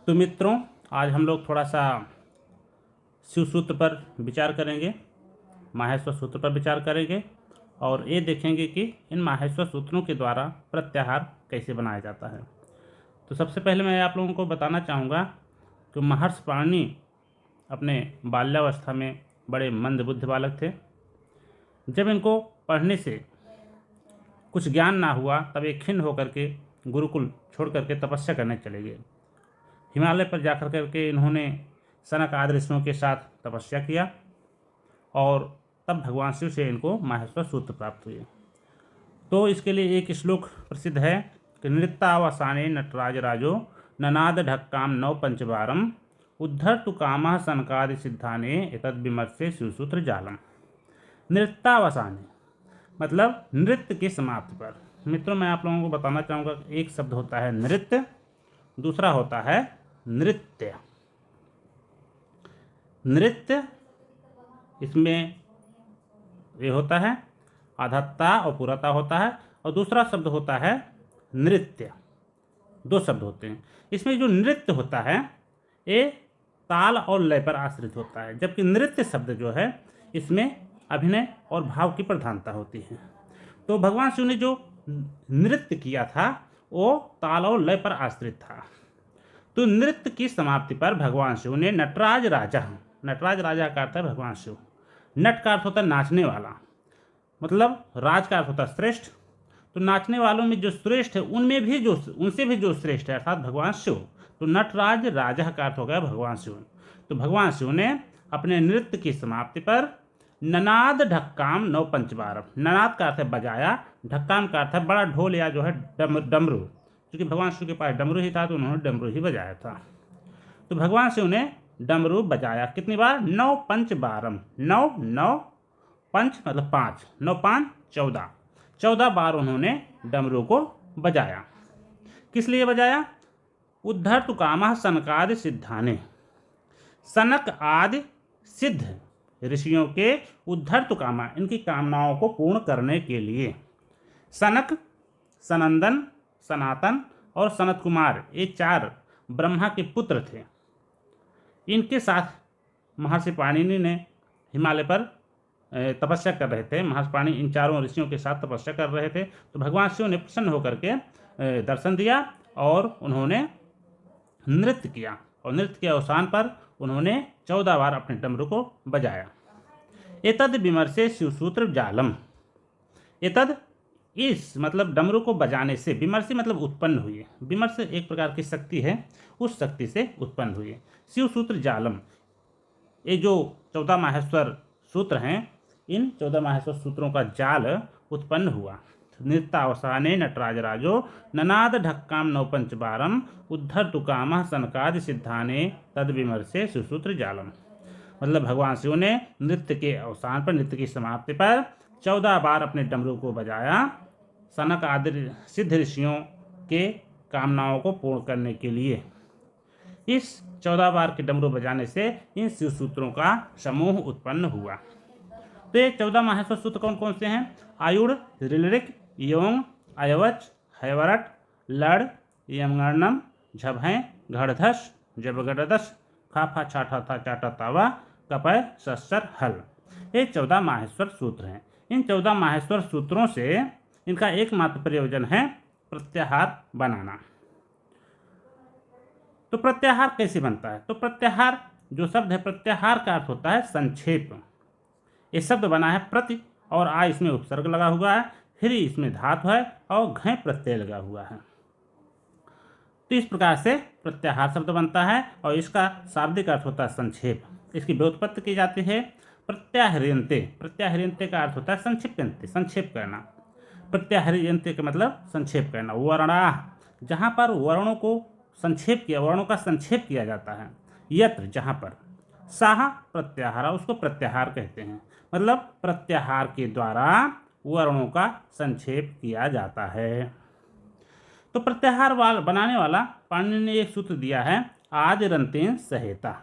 तो मित्रों, आज हम लोग थोड़ा सा शिव सूत्र पर विचार करेंगे, माहेश्वर सूत्र पर विचार करेंगे और ये देखेंगे कि इन माहेश्वर सूत्रों के द्वारा प्रत्याहार कैसे बनाया जाता है। तो सबसे पहले मैं आप लोगों को बताना चाहूँगा कि महर्षि पाणिनि अपने बाल्यावस्था में बड़े मंदबुद्धि बालक थे। जब इनको पढ़ने से कुछ ज्ञान ना हुआ तब एक खिन्न होकर के गुरुकुल छोड़ करके तपस्या करने चले गए। हिमालय पर जाकर करके इन्होंने सनक आदि ऋषियों के साथ तपस्या किया और तब भगवान शिव से इनको माहेश्वर सूत्र प्राप्त हुए। तो इसके लिए एक श्लोक प्रसिद्ध है कि नृत्यावसाने नटराज राजो ननाद ढक्काम नव पंचबारम उद्धर तु कामः सनकादि सिद्धाने एतद विमर्शे शिवसूत्र जालम। नृत्यावसाने मतलब नृत्य की समाप्ति पर। मित्रों, मैं आप लोगों को बताना चाहूँगा एक शब्द होता है नृत्य, दूसरा होता है नृत्य। नृत्य इसमें ये होता है आधाता और पूराता होता है, और दूसरा शब्द होता है नृत्य। दो शब्द होते हैं। इसमें जो नृत्य होता है ये ताल और लय पर आश्रित होता है, जबकि नृत्य शब्द जो है इसमें अभिनय और भाव की प्रधानता होती है। तो भगवान शिव ने जो नृत्य किया था वो ताल और लय पर आश्रित था। तो नृत्य की समाप्ति पर भगवान शिव ने नटराज राजा, नटराज राजा का अर्थ है भगवान शिव, नट का अर्थ होता है नाचने वाला, मतलब राज का अर्थ होता है श्रेष्ठ। तो नाचने वालों में जो श्रेष्ठ है उनमें भी जो उनसे भी जो श्रेष्ठ है अर्थात भगवान शिव, तो नटराज राजा का अर्थ हो गया भगवान शिव। तो भगवान शिव ने अपने नृत्य की समाप्ति पर ननाद ढक्काम नव पंचबारम, ननाद का अर्थ है बजाया, ढक्काम का अर्थ है बड़ा ढोल या जो है डमरू, क्योंकि भगवान शिव के पास डमरू ही था तो उन्होंने डमरू ही बजाया था। तो भगवान शिव ने डमरू बजाया कितनी बार? 9 पंच बारम। 9 पंच मतलब 5, 9 5 14, 14 बार उन्होंने डमरू को बजाया। किस लिए बजाया? उद्धर तु कामः सनकादि सिद्धाने, सनक आदि सिद्ध ऋषियों के उद्धर तु कामा, इनकी कामनाओं को पूर्ण करने के लिए। सनक, सनंदन, सनातन और सनत कुमार ये 4 ब्रह्मा के पुत्र थे। इनके साथ महर्षि पाणिनि ने हिमालय पर तपस्या कर रहे थे। महर्षि पाणिनि इन 4 ऋषियों के साथ तपस्या कर रहे थे। तो भगवान शिव ने प्रसन्न होकर के दर्शन दिया और उन्होंने नृत्य किया, और नृत्य के अवसान पर उन्होंने 14 बार अपने डमरू को बजाया। एतद विमर्शे शिवसूत्र जालम, एतद इस मतलब डमरू को बजाने से, विमर्शी मतलब उत्पन्न हुई है, विमर्श एक प्रकार की शक्ति है, उस शक्ति से उत्पन्न हुई है शिव सूत्र जालम। ये जो 14 माहेश्वर सूत्र हैं, इन 14 माहेश्वर सूत्रों का जाल उत्पन्न हुआ। नृत्यावसाने नटराज राजो ननाद ढक्काम नव पंचबारम उद्धर तु कामः सनकादि सिद्धाने तद विमर्शे शिवसूत्र जालम। मतलब भगवान शिव ने नृत्य के अवसान पर, नृत्य की समाप्ति पर 14 बार अपने डमरू को बजाया, सनक आदि सिद्ध ऋषियों के कामनाओं को पूर्ण करने के लिए। इस 14 बार के डमरू बजाने से इन शिव सूत्रों का समूह उत्पन्न हुआ। तो ये 14 माहेश्वर सूत्र कौन कौन से हैं? आयुड़, ऋलऋक, योंग, अयवच, हैवरट, लड़, यमगणनम, झभय, घड़धस, जबगड़दस, खाफा छाठा था चाटा तावा, कपय सस्सर हल। ये 14 माहेश्वर सूत्र हैं। इन 14 माहेश्वर सूत्रों से इनका एकमात्र प्रयोजन है प्रत्याहार बनाना। तो प्रत्याहार कैसे बनता है? तो प्रत्याहार जो शब्द है, प्रत्याहार का अर्थ होता है संक्षेप। ये शब्द बना है प्रति और आ इसमें उपसर्ग लगा हुआ है, फिर इसमें धातु है और घय प्रत्यय लगा हुआ है। तो इस प्रकार से प्रत्याहार शब्द बनता है और इसका शाब्दिक अर्थ होता है संक्षेप। इसकी व्युत्पत्ति की जाती है प्रत्याहृयन्ते। प्रत्याहृयन्ते का अर्थ होता है संक्षिप्यन्ते, संक्षेप करना। प्रत्याहृयन्ते का मतलब संक्षेप करना। वर्णाः, जहाँ पर वर्णों को संक्षेप किया, वर्णों का संक्षेप किया जाता है। यत्र, जहाँ पर। साह प्रत्याहार, उसको प्रत्याहार कहते हैं। मतलब प्रत्याहार के द्वारा वर्णों का संक्षेप किया जाता है। तो प्रत्याहार बनाने वाला पाणिनि ने एक सूत्र दिया है, आजरन्तेन सहेता।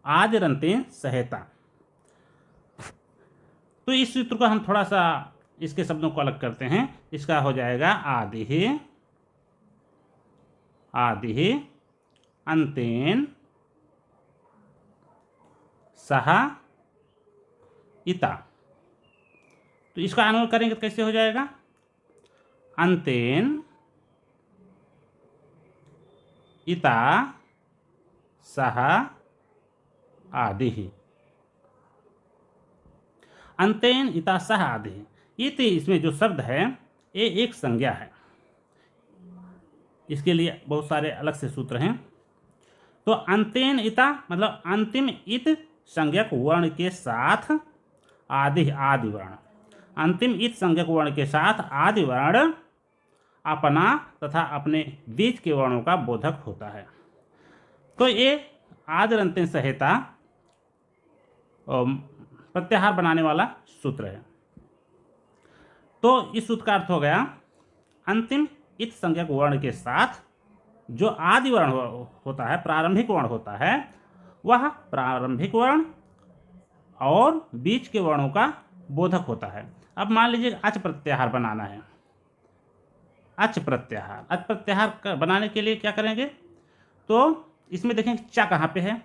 आजरन्तेन सहेता। तो इस सूत्र को हम थोड़ा सा इसके शब्दों को अलग करते हैं। इसका हो जाएगा आदि आदि अन्तेन सह इता। तो इसका अनुवाद करेंगे तो कैसे हो जाएगा? अन्तेन इता सह आदि। अन्तेन इता सह आदि, इति इसमें जो शब्द है ये एक संज्ञा है। इसके लिए बहुत सारे अलग से सूत्र हैं। तो अन्तेन इता मतलब अंतिम इत संज्ञक वर्ण के साथ आदि आदि वर्ण, अंतिम इत संज्ञक वर्ण के साथ आदि वर्ण अपना तथा अपने बीच के वर्णों का बोधक होता है। तो ये आदि अंतिम संहिता प्रत्याहार बनाने वाला सूत्र है। तो इस सूत्र का अर्थ हो गया, अंतिम इत संज्ञक वर्ण के साथ जो आदि वर्ण होता है, प्रारंभिक वर्ण होता है, वह प्रारंभिक वर्ण और बीच के वर्णों का बोधक होता है। अब मान लीजिए अच प्रत्याहार बनाना है। अच प्रत्याहार बनाने के लिए क्या करेंगे? तो इसमें देखेंगे चा कहाँ पे है।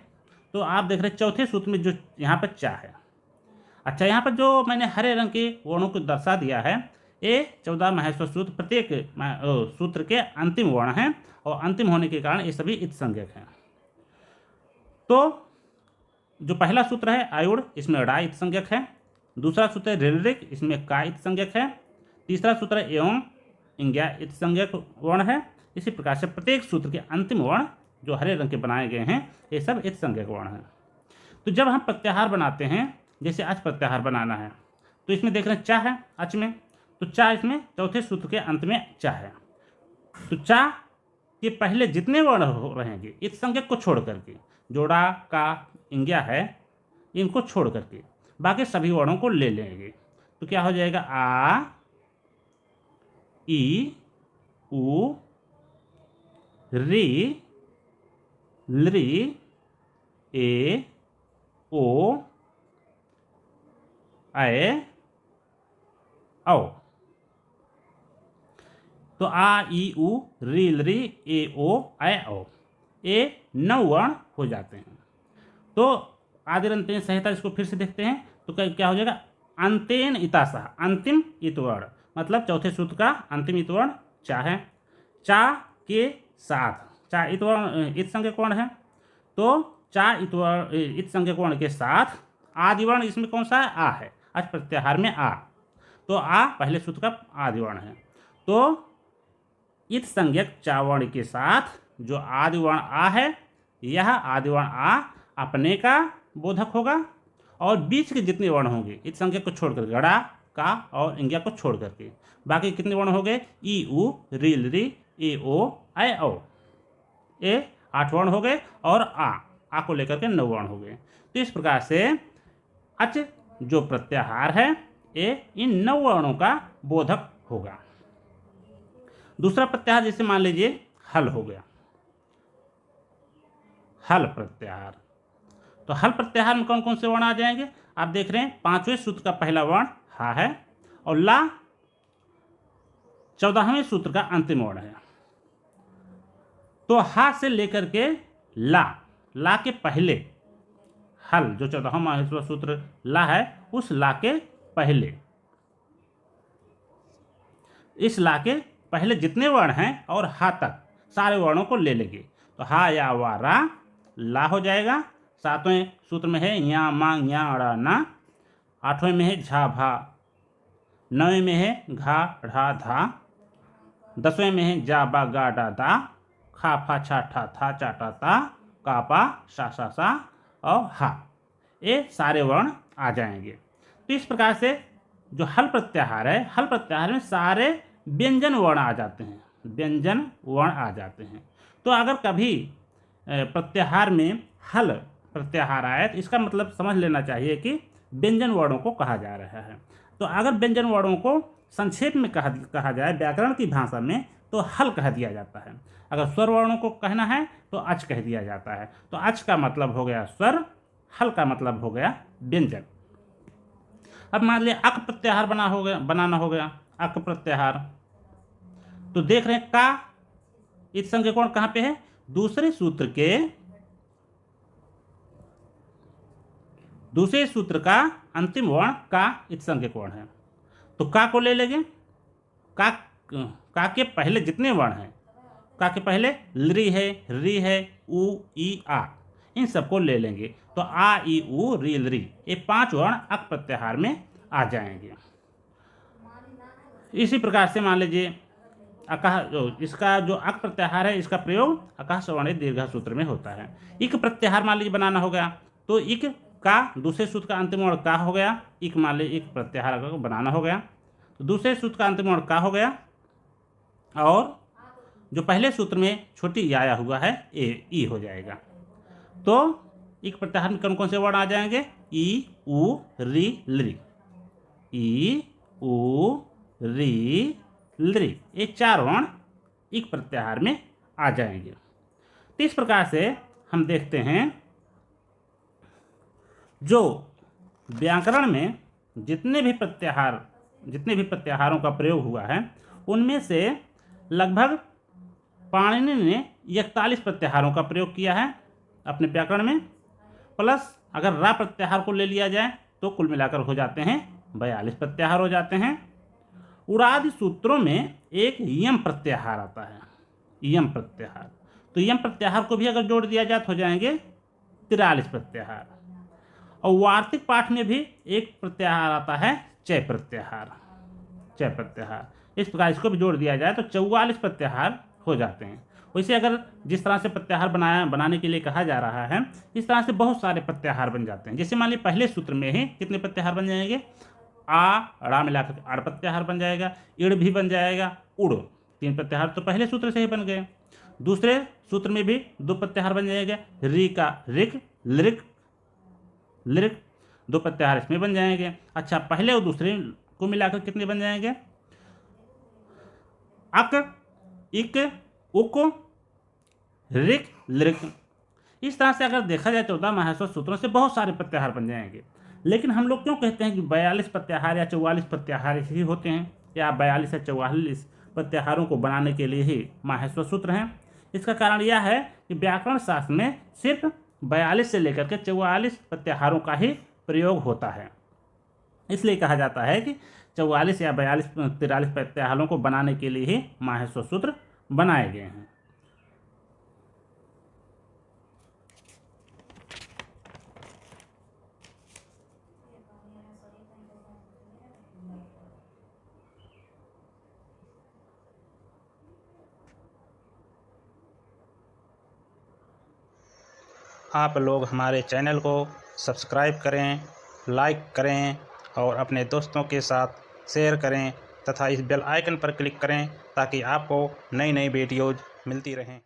तो आप देख रहे हैं चौथे सूत्र में जो यहाँ पर चा है। अच्छा, यहाँ पर जो मैंने हरे रंग के वर्णों को दर्शा दिया है, ये 14 महेश्वर सूत्र प्रत्येक सूत्र के अंतिम वर्ण हैं और अंतिम होने के कारण ये सभी इत संज्ञक हैं। तो जो पहला सूत्र है आयुड़, इसमें ड़ा इत संज्ञक है। दूसरा सूत्र है ऋलृक, इसमें का इत संज्ञक है। तीसरा सूत्र है एवं, इंज्ञा इत संज्ञक वर्ण है। इसी प्रकार से प्रत्येक सूत्र के अंतिम वर्ण जो हरे रंग के बनाए गए हैं ये सब इत संज्ञक वर्ण हैं। तो जब हम प्रत्याहार बनाते हैं, जैसे अच प्रत्याहार बनाना है, तो इसमें देख रहे हैं चा है अच में, तो चा इसमें चौथे सूत्र के अंत में चा है। तो चा के पहले जितने वर्ण रहेंगे इत संज्ञक को छोड़ करके, जोड़ा का इंज्ञा है इनको छोड़ करके बाकी सभी वर्णों को ले लेंगे। तो क्या हो जाएगा? आ, ई, उ, री, लृ, ए, ओ, ऐ, औ। तो आ, ई, उ, री, लृ, ए, ओ, ऐ, औ, ये 9 वर्ण हो जाते हैं। तो आदि अंतेन संहिता इसको फिर से देखते हैं। तो क्या हो जाएगा? अंतेन इता सह, अंतिम इत वर्ण मतलब चौथे सूत्र का अंतिम इत वर्ण चा है। चा के साथ, चा इत वर्ण इत संज्ञक वर्ण है, तो चा इत संज्ञक वर्ण के साथ आदि वर्ण इसमें कौन सा है? आ है। अच प्रत्याहार में आ, तो आ पहले सूत्र का आदि वर्ण है। तो इत संज्ञक चा वर्ण के साथ जो आदि वर्ण आ है, यह आदि वर्ण आ अपने का बोधक होगा और बीच के जितने वर्ण होंगे इत संज्ञक को छोड़कर, गड़ा का और इंज्ञा को छोड़ करके बाकी कितने वर्ण हो गए? ई, उ, री, लृ, ए, ओ, ऐ, औ, ये 8 वर्ण हो गए और आ को लेकर के 9 वर्ण हो गए। तो इस प्रकार से अच जो प्रत्याहार है ये इन 9 वर्णों का बोधक होगा। दूसरा प्रत्याहार जैसे मान लीजिए हल हो गया, हल प्रत्याहार। तो हल प्रत्याहार में कौन कौन से वर्ण आ जाएंगे? आप देख रहे हैं 5वें सूत्र का पहला वर्ण हा है और ला 14वें सूत्र का अंतिम वर्ण है। तो हा से लेकर के ला के पहले हल जो 14वां महेश्वर सूत्र ला है, उस ला के पहले, इस ला के पहले जितने वर्ण हैं और हा तक सारे वर्णों को ले लेंगे। तो हा या वा रा ला हो जाएगा। 7वें सूत्र में है या मा या अड़ा ना। 8वें में है झा भा। 9वें में है घा ढा धा। 10वें में है जा बा गा डा दा। खा फा छा ठा था चा टा ता। का पा सा सा सा और हा, ये सारे वर्ण आ जाएंगे। तो इस प्रकार से जो हल प्रत्याहार है, हल प्रत्याहार में सारे व्यंजन वर्ण आ जाते हैं, व्यंजन वर्ण आ जाते हैं। तो अगर कभी प्रत्याहार में हल प्रत्याहार आए तो इसका मतलब समझ लेना चाहिए कि व्यंजन वर्णों को कहा जा रहा है। तो अगर व्यंजन वर्णों को संक्षेप में कहा जाए व्याकरण की भाषा में तो हल कह दिया जाता है। अगर स्वर वर्णों को कहना है तो अच कह दिया जाता है। तो अच का मतलब हो गया स्वर, हल का मतलब हो गया व्यंजन। अब मान लिया अक प्रत्याहार बनाना हो गया अक प्रत्याहार। तो देख रहे हैं का इत संज्ञ कोण कहाँ पे है? दूसरे सूत्र का अंतिम वर्ण का इत संज्ञ कोण है। तो का को ले लेंगे। का के पहले जितने वर्ण हैं, का के पहले लृ है, री है, उ, ई, आ, इन सबको ले लेंगे। तो आ, ई, उ, री, लृ, ये 5 वर्ण अक प्रत्याहार में आ जाएंगे। इसी प्रकार से मान लीजिए इसका जो अक प्रत्याहार है, इसका प्रयोग अकः सवर्णित दीर्घ सूत्र में होता है। इक प्रत्याहार मान लीजिए बनाना हो गया, तो इक का दूसरे सूत्र का अंतिम वर्ण का हो गया। इक मान लीजिए इक प्रत्याहार को बनाना हो गया, तो दूसरे सूत्र का अंतिम वर्ण का हो गया, और जो पहले सूत्र में छोटी ई आया हुआ है ई हो जाएगा। तो इक प्रत्याहार में कौन कौन से वर्ण आ जाएंगे? ई, उ, री, लृ, ई, उ, री, लृ, ये 4 वर्ण इक प्रत्याहार में आ जाएंगे। तो इस प्रकार से हम देखते हैं जो व्याकरण में जितने भी प्रत्याहारों का प्रयोग हुआ है, उनमें से लगभग पाणिनि ने 41 प्रत्याहारों का प्रयोग किया है अपने व्याकरण में, प्लस अगर रा प्रत्याहार को ले लिया जाए तो कुल मिलाकर हो जाते हैं 42 प्रत्याहार हो जाते हैं। उड़ादि सूत्रों में एक यम प्रत्याहार आता है, यम प्रत्याहार। तो यम प्रत्याहार को भी अगर जोड़ दिया जाए तो हो जाएंगे 43 प्रत्याहार। और वार्तिक पाठ में भी एक प्रत्याहार आता है चय प्रत्याहार। इस प्रकार इसको भी जोड़ दिया जाए तो 44 प्रत्याहार हो जाते हैं। वैसे अगर जिस तरह से प्रत्याहार बनाने के लिए कहा जा रहा है, इस तरह से बहुत सारे प्रत्याहार बन जाते हैं। जैसे मान लीजिए पहले सूत्र में ही कितने प्रत्याहार बन जाएंगे? आ, ड़ा मिलाकर आड़ प्रत्याहार बन जाएगा, इड़ भी बन जाएगा, उड़, 3 प्रत्याहार तो पहले सूत्र से ही बन गए। दूसरे सूत्र में भी 2 प्रत्याहार बन जाएंगे, री का ऋक, लृक, 2 प्रत्याहार इसमें बन जाएंगे। अच्छा, पहले और दूसरे को मिलाकर कितने बन जाएंगे? अक, इक, उक, ऋक, लृक। इस तरह से अगर देखा जाए 14 माहेश्वर सूत्रों से बहुत सारे प्रत्याहार बन जाएंगे। लेकिन हम लोग क्यों कहते हैं कि 42 प्रत्याहार या 44 प्रत्याहार ही होते हैं, या 42 या 44 प्रत्याहारों को बनाने के लिए ही माहेश्वर सूत्र हैं? इसका कारण यह है कि व्याकरण शास्त्र में सिर्फ 42 से लेकर के 44 प्रत्याहारों का ही प्रयोग होता है। इसलिए कहा जाता है कि 44 या 43 प्रत्याहारों को बनाने के लिए ही माहेश्वर सूत्र बनाए गए हैं। आप लोग हमारे चैनल को सब्सक्राइब करें, लाइक करें और अपने दोस्तों के साथ शेयर करें तथा इस बेल आइकन पर क्लिक करें ताकि आपको नई नई वीडियोज़ मिलती रहें।